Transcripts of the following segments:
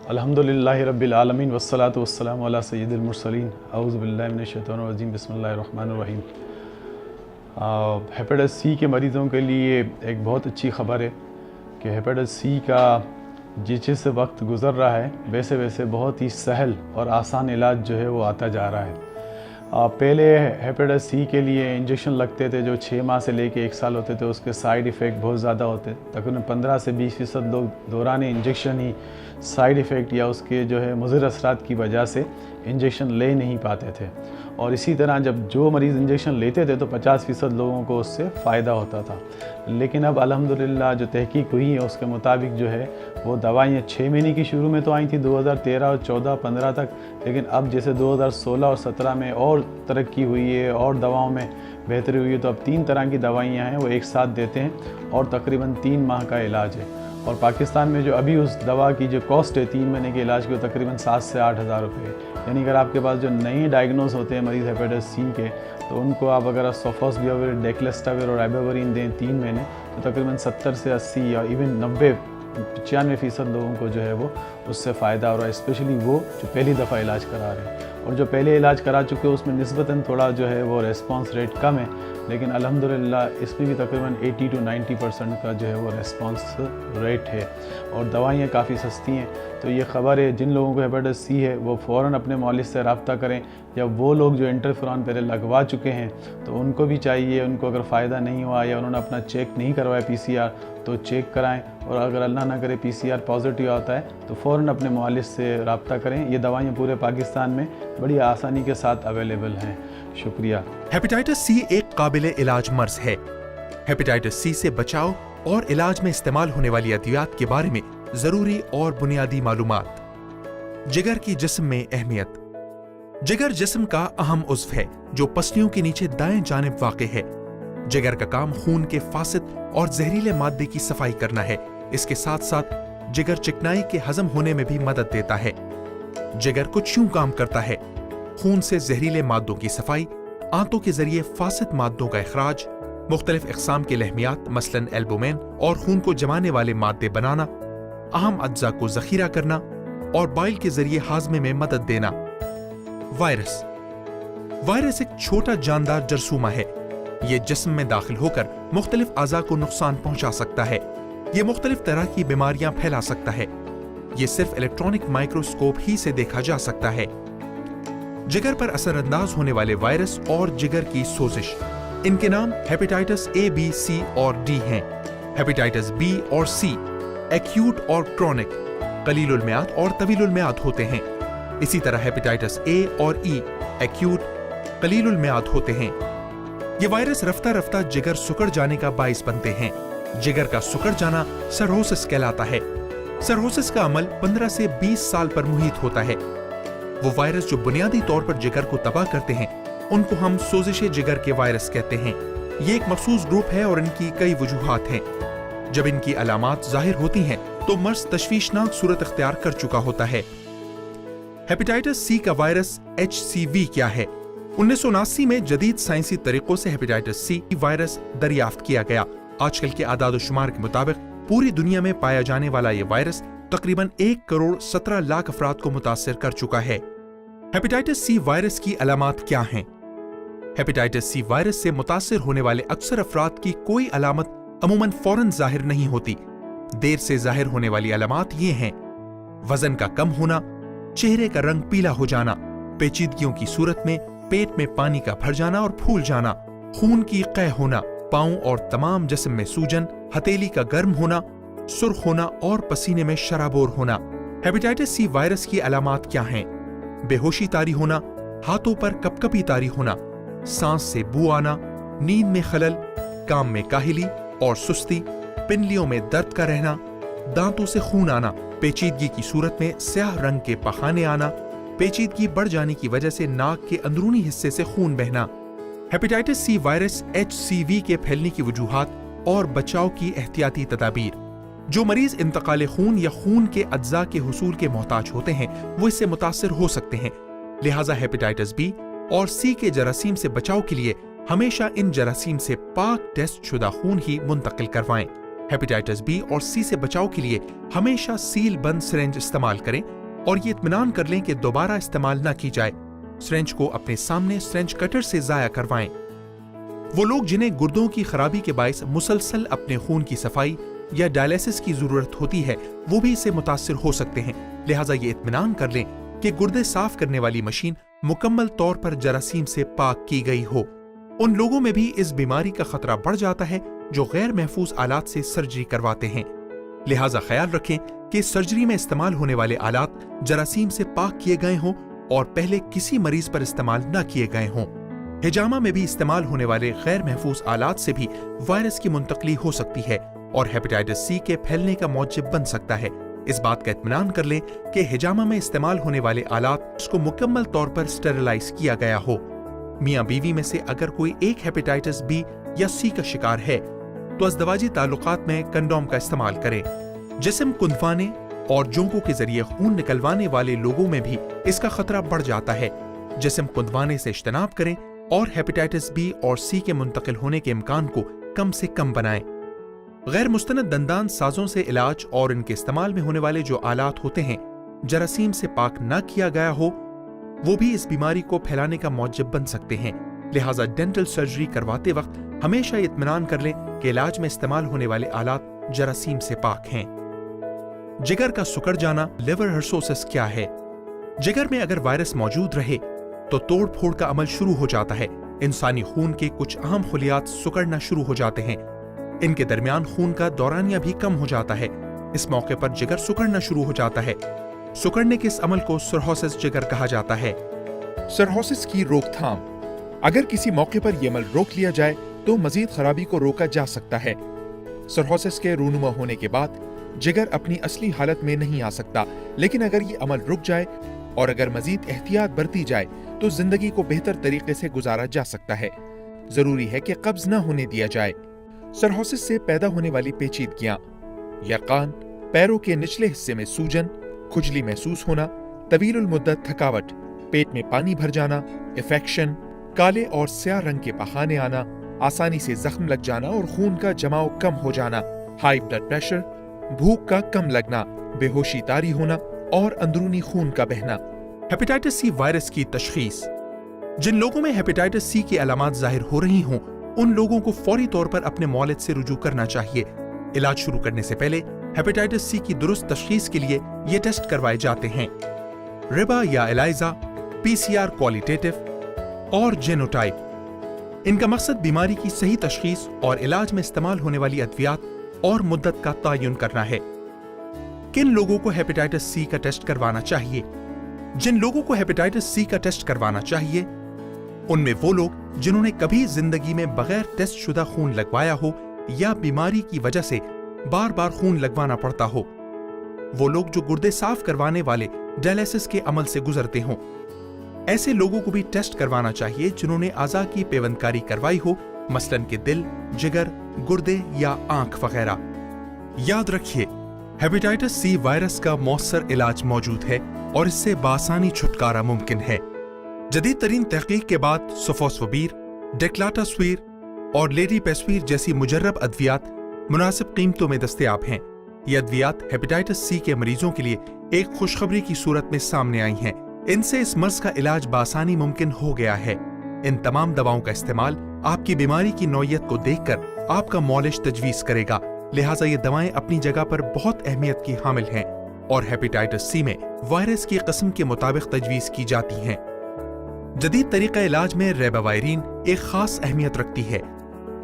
الحمدللہ رب العالمین والصلاة والسلام علی سید المرسلین اعوذ باللہ من الشیطان الرجیم بسم اللہ الرحمن الرحیم۔ ہیپیٹائٹس سی کے مریضوں کے لیے ایک بہت اچھی خبر ہے کہ ہیپیٹائٹس سی کا جس وقت گزر رہا ہے ویسے ویسے بہت ہی سہل اور آسان علاج جو ہے وہ آتا جا رہا ہے۔ پہلے ہیپیٹائٹس سی کے لیے انجیکشن لگتے تھے جو 6 ماہ سے لے کے 1 سال ہوتے تھے، اس کے سائیڈ ایفیکٹ بہت زیادہ ہوتے، تقریباً 15 سے 20% لوگ دوران انجیکشن ہی سائیڈ ایفیکٹ یا اس کے جو ہے مضر اثرات کی وجہ سے انجیکشن لے نہیں پاتے تھے، اور اسی طرح جب جو مریض انجیکشن لیتے تھے تو 50% لوگوں کو اس سے فائدہ ہوتا تھا۔ لیکن اب الحمدللہ جو تحقیق ہوئی ہے اس کے مطابق جو ہے وہ دوائیاں 6 مہینے کی شروع میں تو آئی تھیں 2013 اور 14 15 تک، لیکن اب جیسے 2016 اور 17 میں اور ترقی ہوئی ہے اور دواؤں میں بہتری ہوئی ہے، تو اب 3 طرح کی دوائیاں ہیں وہ ایک ساتھ دیتے ہیں اور تقریباً 3 ماہ کا علاج ہے۔ اور پاکستان میں جو ابھی اس دوا کی جو کاسٹ ہے 3 مہینے کے علاج کی وہ تقریباً 7 سے 8 ہزار روپے ہے۔ یعنی اگر آپ کے پاس جو نئے ڈائگنوز ہوتے ہیں مریض ہیپیٹائٹس سی کے، تو ان کو آپ اگر سوفاسبیویر، ڈیکلیسٹاویر اور ایبیورین دیں 3 مہینے، تو تقریباً 70 سے 80 یا ایون 90-95% لوگوں کو جو ہے وہ اس سے فائدہ ہو رہا ہے، اسپیشلی وہ جو پہلی دفعہ علاج کرا رہے ہیں۔ اور جو پہلے علاج کرا چکے اس میں نسبتاً تھوڑا جو ہے وہ ریسپانس ریٹ کم ہے، لیکن الحمدللہ اس میں بھی تقریباً 80 سے 90% کا جو ہے وہ ریسپانس ریٹ ہے، اور دوائیاں کافی سستی ہیں۔ تو یہ خبر ہے جن لوگوں کو ہیپیٹائٹس سی ہے وہ فوراً اپنے مالج سے رابطہ کریں، یا وہ لوگ جو انٹرفیرون پہلے لگوا چکے ہیں تو ان کو بھی چاہیے، ان کو اگر فائدہ نہیں ہوا یا انہوں نے اپنا چیک نہیں کروایا PCR تو چیک کرائیں، اور اگر اللہ نہ کرے PCR پازیٹیو آتا ہے تو فوراً اپنے معالج سے رابطہ کریں۔ یہ دوائیاں پورے پاکستان میں بڑی آسانی کے ساتھ اویلیبل ہیں۔ شکریہ۔ ہیپیٹائٹس سی ایک قابل علاج مرض ہے۔ ہیپیٹائٹس سی سے بچاؤ اور علاج میں استعمال ہونے والی ادویات کے بارے میں ضروری اور بنیادی معلومات۔ جگر کی جسم میں اہمیت۔ جگر جسم کا اہم عضو ہے جو پسلیوں کے نیچے دائیں جانب واقع ہے۔ جگر کا کام خون کے فاسد اور زہریلے مادے کی صفائی کرنا ہے۔ اس کے ساتھ ساتھ جگر چکنائی کے ہضم ہونے میں بھی مدد دیتا ہے۔ جگر کچھ یوں کام کرتا ہے: خون سے زہریلے مادوں کی صفائی، آنتوں کے ذریعے فاسد مادوں کا اخراج، مختلف اقسام کے لحمیات مثلاً البومین اور خون کو جمانے والے مادے بنانا، اہم اجزاء کو ذخیرہ کرنا اور بائل کے ذریعے ہاضمے میں مدد دینا۔ وائرس۔ وائرس ایک چھوٹا جاندار جرثومہ ہے۔ یہ جسم میں داخل ہو کر مختلف اعضاء کو نقصان پہنچا سکتا ہے۔ یہ مختلف طرح کی بیماریاں پھیلا سکتا ہے۔ یہ صرف الیکٹرانک مائکروسکوپ ہی سے دیکھا جا سکتا ہے۔ جگر پر اثر انداز ہونے والے وائرس اور جگر کی سوزش، ان کے نام ہیپیٹائٹس A B C اور D ہیں۔ ہیپیٹائٹس B اور C ایکیوٹ اور کرونک، قلیل المیعاد اور طویل المیعاد ہوتے ہیں۔ اسی طرح ہیپیٹائٹس A اور E ایکیوٹ، قلیل المیعاد ہوتے ہیں۔ یہ وائرس رفتہ رفتہ جگر سکڑ جانے کا باعث بنتے ہیں۔ جگر کا سکڑ جانا سرہوسس کہلاتا ہے۔ سرہوسس کا عمل 15 سے 20 سال پر محیط ہوتا ہے۔ وہ وائرس جو بنیادی طور پر جگر کو تباہ کرتے ہیں ان کو ہم سوزش جگر کے وائرس کہتے ہیں۔ یہ ایک مخصوص گروپ ہے اور ان کی کئی وجوہات ہیں۔ جب ان کی علامات ظاہر ہوتی ہیں تو مرض تشویشناک صورت اختیار کر چکا ہوتا ہے۔ ہیپیٹائٹس سی کا وائرس HCV کیا ہے؟ 1979 میں جدید سائنسی طریقوں سے ہیپیٹائٹس سی وائرس دریافت کیا گیا۔ آج کل کے اعداد و شمار کے مطابق پوری دنیا میں پایا جانے والا یہ وائرس تقریباً 1,17,00,000 افراد کو متاثر کر چکا ہے۔ ہیپیٹائٹس سی وائرس کی علامات کیا ہیں؟ ہیپیٹائٹس سی وائرس سے متاثر ہونے والے اکثر افراد کی کوئی علامت عموماً فوراً ظاہر نہیں ہوتی۔ دیر سے ظاہر ہونے والی علامات یہ ہیں: وزن کا کم ہونا، چہرے کا رنگ پیلا ہو جانا، پیچیدگیوں کی صورت میں پیٹ میں پانی کا بھر جانا اور پھول جانا، خون کی قے ہونا، پاؤں اور تمام جسم میں سوجن، ہتھیلی کا گرم ہونا، سرخ ہونا اور پسینے میں شرابور ہونا۔ ہیپیٹائٹس سی وائرس کی علامات کیا ہیں؟ بے ہوشی طاری ہونا، ہاتھوں پر کپکپی طاری ہونا، سانس سے بو آنا، نیند میں خلل، کام میں کاہلی اور سستی، پنڈلیوں میں درد کا رہنا، دانتوں سے خون آنا، پیچیدگی کی صورت میں سیاہ رنگ کے پخانے آنا، پیچیدگی بڑھ جانے کی وجہ سے ناک کے اندرونی حصے سے خون بہنا۔ ہیپیٹائٹس سی وائرس HCV کے پھیلنے کی وجوہات اور بچاؤ کی احتیاطی تدابیر۔ جو مریض انتقال خون یا خون کے اجزاء کے حصول کے محتاج ہوتے ہیں وہ اس سے متاثر ہو سکتے ہیں، لہٰذا ہیپیٹائٹس B اور C کے جراثیم سے بچاؤ کے لیے ہمیشہ ان جراثیم سے پاک ٹیسٹ شدہ خون ہی منتقل کروائیں۔ हेपेटाइटिस बी और सी से बचाव के लिए हमेशा सील बंद सिरिंज इस्तेमाल करें और ये इत्मीनान कर लें कि दोबारा इस्तेमाल न की जाए। सिरिंज को अपने सामने सिरिंज कटर से जाया करवाएं। वो लोग जिन्हें गुर्दों की खराबी के बायस मुसलसल अपने खून की सफाई या डायलिसिस की जरूरत होती है, वो भी इससे मुतासिर हो सकते हैं। लिहाजा ये इत्मीनान कर लें कि गुर्दे साफ करने वाली मशीन मुकम्मल तौर पर जरासीम से पाक की गई हो। उन लोगों में भी इस बीमारी का खतरा बढ़ जाता है जो गैर महफूज आलात से सर्जरी करवाते हैं। लिहाजा ख्याल रखें कि सर्जरी में इस्तेमाल होने वाले आलात जरासीम से पाक किए गए हों और पहले किसी मरीज पर इस्तेमाल न किए गए हों। हिजामा में भी इस्तेमाल होने वाले गैर महफूज आलात से भी वायरस की मुंतकली हो सकती है और हेपेटाइटिस सी के फैलने का मौजब बन सकता है। इस बात का इत्मीनान कर लें कि हिजामा में इस्तेमाल होने वाले आलात उसको मुकम्मल तौर पर स्टेरिलाइज किया गया हो। मियाँ बीवी में से अगर कोई एक हेपेटाइटिस बी या सी का शिकार है तो अज़दवाजी ताल्लुकात में कंडोम का इस्तेमाल करें। जिस्म कुंदवाने और जोंकों के जरिए खून निकलवाने वाले लोगों में भी इसका खतरा बढ़ जाता है। जिस्म कुंदवाने से इज्तनाब करें और हेपेटाइटिस बी और सी के मुंतकिल होने के इम्कान को कम से कम बनाएं। गैर मुस्तनद दंदान साजों से इलाज और इनके इस्तेमाल में होने वाले जो आलात होते हैं जरासीम से पाक न किया गया हो, वो भी इस बीमारी को फैलाने का मौजब बन सकते हैं। लिहाजा डेंटल सर्जरी करवाते वक्त हमेशा इत्मीनान कर लें कि इलाज में इस्तेमाल होने वाले आलात जरासीम से पाक हैं। जिगर का सुकड़ जाना, लिवर हर्सोसिस क्या है? जिगर में अगर वायरस मौजूद रहे तो तोड़ फोड़ का अमल शुरू हो जाता है। इंसानी खून के कुछ अहम खुलियात सुकड़ना शुरू हो जाते हैं। इनके दरमियान खून का दौरानिया भी कम हो जाता है। इस मौके पर जिगर सुकड़ना शुरू हो जाता है। सुकड़ने के इस अमल को सर्होसिस जिगर कहा जाता है। सर्होसिस की रोकथाम, अगर किसी मौके पर यह अमल रोक लिया जाए तो मजीद खराबी को रोका जा सकता है। सर्होसिस के रूनुमा होने के बाद जिगर अपनी असली हालत में नहीं आ सकता, लेकिन अगर ये अमल रुक जाए और अगर मजीद एहतियात बरती जाए तो जिंदगी को बेहतर तरीके से गुजारा जा सकता है। जरूरी है कि कब्ज न होने दिया जाए। सर्होसिस से पैदा होने वाली पेचीदगियां या कान, पैरों के निचले हिस्से में सूजन, खुजली महसूस होना, तवील मुद्दत थकावट, पेट में पानी भर जाना, इन्फेक्शन, काले और स्याह रंग के पखाने आना, आसानी से जख्म लग जाना और खून का जमाव कम हो जाना, हाई ब्लड प्रेशर, भूख का कम लगना, बेहोशी तारी होना और अंदरूनी खून का बहना। हेपेटाइटिस सी वायरस की तशखीस, जिन लोगों में हेपेटाइटिस सी की अलामात जाहिर हो रही हों उन लोगों को फौरी तौर पर अपने मौलिद से रुजू करना चाहिए। इलाज शुरू करने से पहले हेपेटाइटिस सी की दुरुस्त तशखीस के लिए ये टेस्ट करवाए जाते हैं। रिबा या एलाइजा, पीसीआर क्वालिटेटिव और जेनोटाइप। इनका मकसद बीमारी की सही तशखीस और इलाज में इस्तेमाल होने वाली अद्वियात और मुद्दत का तयन करना है। किन लोगों को हेपेटाइटिस सी का टेस्ट करवाना चाहिए? जिन लोगों को हेपेटाइटिस सी का टेस्ट करवाना चाहिए उनमें वो लोग जिन्होंने कभी जिंदगी में बगैर टेस्ट शुदा खून लगवाया हो या बीमारी की वजह से बार बार खून लगवाना पड़ता हो, वो लोग जो गुर्दे साफ करवाने वाले डायलिसिस के अमल से गुजरते हों। ऐसे लोगों को भी टेस्ट करवाना चाहिए जिन्होंने आज़ा की पेवंदकारी करवाई हो, मसलन के दिल, जिगर, गुर्दे या आंख वगैरह। याद रखिए, हेपेटाइटिस सी वायरस का मौसर इलाज मौजूद है और इससे बासानी छुटकारा मुमकिन है। जदीद तरीन तहकीक के बाद सोफोस्फोबीर, डेक्लाटास्वीर और लेडीपेस्वीर जैसी मुजर्रब अद्वियात मुनासिब कीमतों में दस्तयाब हैं। ये अद्वियात हेपेटाइटिस सी के मरीजों के लिए एक खुशखबरी की सूरत में सामने आई हैं। इनसे इस मर्ज का इलाज बासानी मुमकिन हो गया है। इन तमाम दवाओं का इस्तेमाल आपकी बीमारी की नौयत को देखकर आपका मौलिश तजवीज करेगा। लिहाजा ये दवाएं अपनी जगह पर बहुत अहमियत की हामिल हैं और हेपेटाइटिस सी में वायरस की किस्म के मुताबिक तजवीज की जाती हैं। जदीद तरीका इलाज में रेबावायरिन एक खास अहमियत रखती है,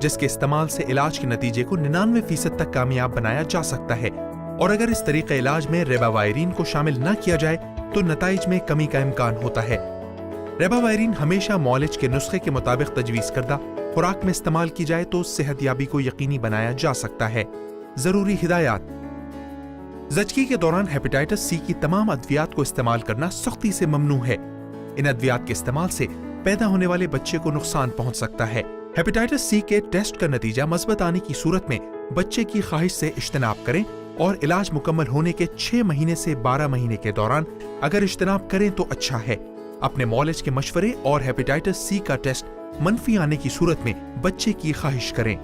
जिसके इस्तेमाल से इलाज के नतीजे को 99% तक कामयाब बनाया जा सकता है। और अगर इस तरीका इलाज में रेबावायरिन को शामिल न किया जाए तो नताइज में कमी का इम्कान होता है। रेबावायरिन हमेशा मौलिज के नुस्खे के मुताबिक तजवीज करदा खुराक में इस्तेमाल की जाए तो सेहतयाबी को यकीनी बनाया जा सकता है। जरूरी हिदायत, ज़चगी के दौरान हेपेटाइटिस सी की तमाम अद्वियात को इस्तेमाल करना सख्ती से ममनू है। इन अद्वियात के इस्तेमाल से पैदा होने वाले बच्चे को नुकसान पहुंच सकता है। हेपेटाइटिस सी के टेस्ट का नतीजा मस्बत आने की सूरत में बच्चे की ख्वाहिश से इज्तनाब करें और इलाज मुकम्मल होने के 6 महीने से 12 महीने के दौरान अगर इज्तनाब करें तो अच्छा है। अपने मौलिज के मशवरे और हेपेटाइटिस सी का टेस्ट मनफी आने की सूरत में बच्चे की ख्वाहिश करें।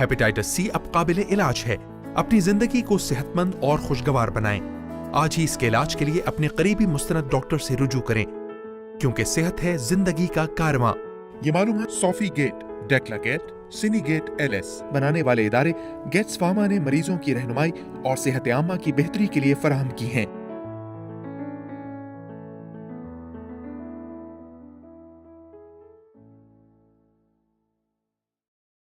हेपेटाइटिस सी अब काबिल इलाज है। अपनी जिंदगी को सेहतमंद और खुशगवार बनाएं। आज ही इसके इलाज के लिए अपने करीबी मुस्तनद डॉक्टर से रुजू करें, क्योंकि सेहत है जिंदगी का कारवां। ये मालूमात सोफी गेट, डेक्ला गेट, सिनीगेट LS बनाने वाले इदारे गेट्स फार्मा ने मरीजों की रहनुमाई और सेहत आमा की बेहतरी के लिए फराहम की हैं।